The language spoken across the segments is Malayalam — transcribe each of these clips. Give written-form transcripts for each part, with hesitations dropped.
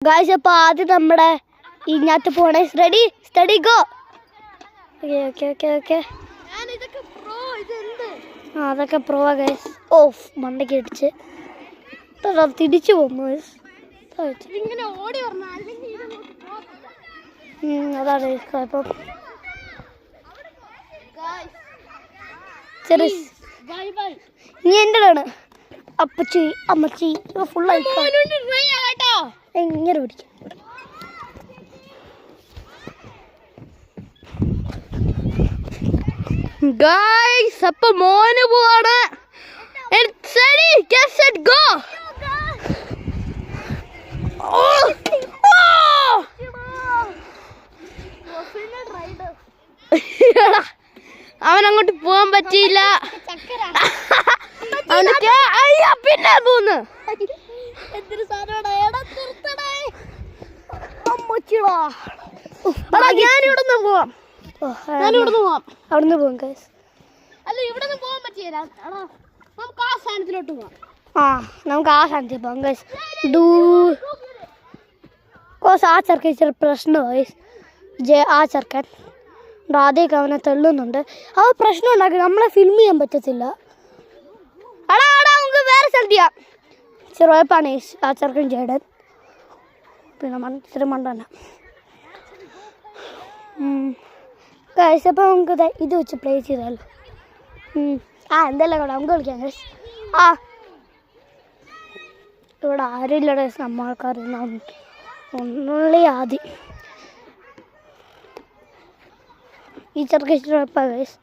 ഗായ്സ് അപ്പോൾ ആദ്യം നമ്മുടെ ഇതിനകത്ത് പോണേ. Ready steady go. Okay okay okay. ആ അതൊക്കെ പ്രോ ഗൈസ്. ഓഫ് മണ്ടയ്ക്ക് അടിച്ച് തിരിച്ചു പോകുന്നു ഗൈസ്. അതാണ് ഇപ്പം ചെറിയ ഇനി എൻ്റെ ആണ്. അപ്പച്ചി അമ്മച്ചി ഫുള്ളായി എങ്ങനെ പിടിക്കും. ഗൈസ് അപ്പൊ മോന് പോവാണ്. ഗോ. അവൻ അങ്ങോട്ട് പോവാൻ പറ്റിയില്ല. പിന്നെ പോന്ന് ഞാനിവിടുന്ന് പോവാം. അവിടുന്ന് പോവാം ഗൈസ്. അല്ല ഇവിടെ പോവാൻ പറ്റില്ല. നമുക്ക് ആ സ്ഥാനത്തിലോട്ട് പോവാം. ആ നമുക്ക് ആ സ്ഥാനത്തിൽ പോവാം ഗൈസ്. ആ ചെറുക്കൻ ഇച്ചിരി പ്രശ്നമായി. ആ ചെറുക്കൻ ആദ്യമൊക്കെ അവനെ തള്ളുന്നുണ്ട്. ആ പ്രശ്നം ഉണ്ടാക്കി നമ്മളെ ഫിലിം ചെയ്യാൻ പറ്റത്തില്ല. നമുക്ക് വേറെ സ്ഥലത്ത് ചെയ്യാം. ചെറുപ്പാണ് ആ ചെറുക്കൻ ചേടൻ. പിന്നെ ഇച്ചിരി മണ്ടന ഗൈസ്. അപ്പോൾ നമുക്ക് ഇത് വെച്ച് പ്ലേ ചെയ്താലോ. എന്തെല്ലാം കൂടെ നമുക്ക് കളിക്കാം ഗൈസ്. ഇവിടെ ആരുമില്ല ഗൈസ്. നമ്മ ആൾക്കാർ ഒന്നുള്ളി ആദ്യം ഈ ചെറുക്കൻ ഇഷ്ടപ്പാ ഗൈസ്.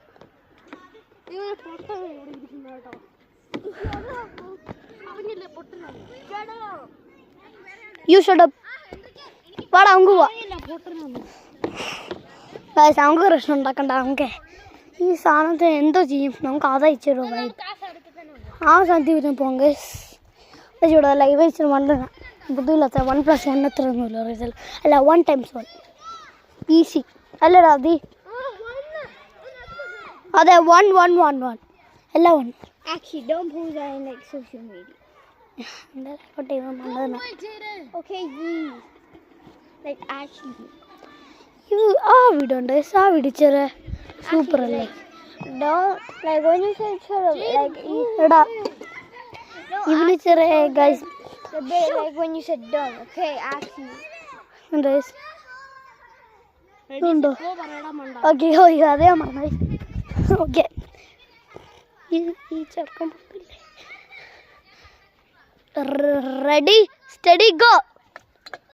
യു ഷട്ട് വാടാ നമുക്ക് പോവാം ഗൈസ്. നമുക്ക് പ്രശ്നം ഉണ്ടാക്കണ്ട. നമുക്ക് ഈ സാധനത്തിന് എന്തോ ചെയ്യും. നമുക്ക് അത് അയച്ചു തരുമോ ആ സാധനത്തിൽ പിന്നെ പോകാം ഗൈസ്. ഇവിടെ ലൈവ് അയച്ചിട്ട് മണ്ടന ബുദ്ധിയില്ലാത്ത 1+1 എത്ര ഒന്നുമില്ല അറിയത്തില്ല. അല്ല 1 × 1 ഈസി അല്ലടാ അതി. അതെ 1 1 1 1 എല്ലാം 1. Actually, don't post that in like social media. Okay, like actually. ആ വീഡിയോ ഉണ്ട്. ആ വീഡിയോ ചെറിയ സൂപ്പർ അല്ലേ. Don't like when you say like എടാ ഇവന് ചെറിയ guys like when you said don't. Okay, actually. Guys ഉണ്ടോ? ഓക്കെ അതേ മറന്നു. ഓക്കെ ഈ ചെറുക്കൻ റെഡി സ്റ്റഡി ഗോ.